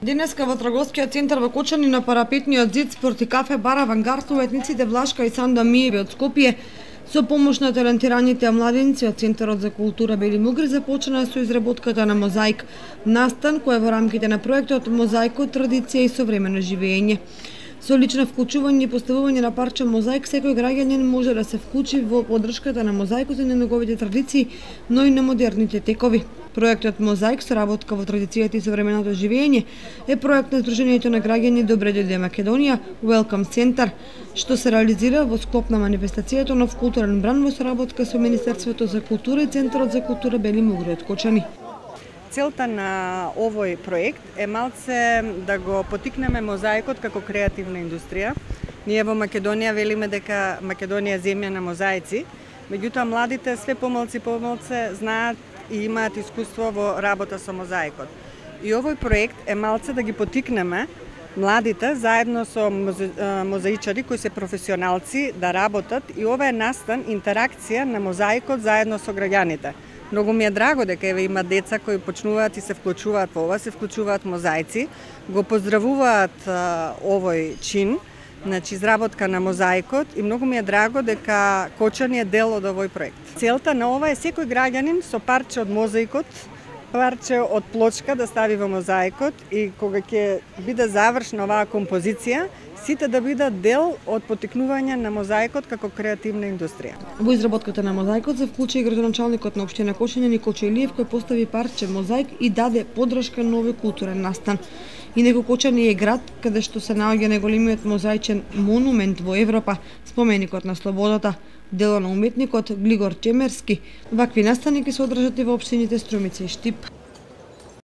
Денеска во трговскиот центар во Кочани на парапетниот зид спорт и кафе бар Авангард уметниците Влашка и Санда Миеви од Скопје со помош на талентираните младенци од Центарот за култура Бели Мугри започнаа со изработката на мозаик, настан кој е во рамките на проектот Мозаикот традиција и современо живење. Со лично вклучување и поставување на парче мозаик, секој граѓанин може да се вклучи во поддршката на мозаикот и на неговите традиции, но и на модерните текови. Проектот Мозаик, соработка во традицијата и современото живење, е проект на Сдруженијето на граѓани Добре дојде Македонија, Welcome Center, што се реализира во склоп на манифестацијата нов културен бран во соработка со Министерството за култура и Центарот за култура Бели Мугри од Кочани. Целта на овој проект е малце да го потикнеме мозаикот како креативна индустрија. Ние во Македонија велиме дека Македонија е земја на мозаици, меѓутоа младите све помалце знаат и имаат искуство во работа со мозаикот. И овој проект е малце да ги потикнеме младите заедно со мозаичари кои се професионалци да работат, и ова е настан интеракција на мозаикот заедно со граѓаните. Многу ми е драго дека има деца кои почнуваат и се вклучуваат во ова, се вклучуваат мозаици, го поздравуваат овој чин, значи изработка на мозаикот, и многу ми е драго дека Кочани е дел од овој проект. Целта на ова е секој граѓанин со парче од мозаикот, парче од плочка да стави во мозаикот, и кога ќе биде завршна оваа композиција, сите да бидат дел од потикнување на мозаикот како креативна индустрија. Во изработката на мозаикот се вклучи и градоначалникот на општина Кочани Николче Илиев, кој постави парче мозаик и даде поддршка на овој културен настан. Инаку Кочани е град каде што се наоѓа најголемиот мозаичен монумент во Европа, споменикот на слободата, дело на уметникот Глигор Чемерски. Вакви настани ќе се одржат и во општините Струмица и Штип.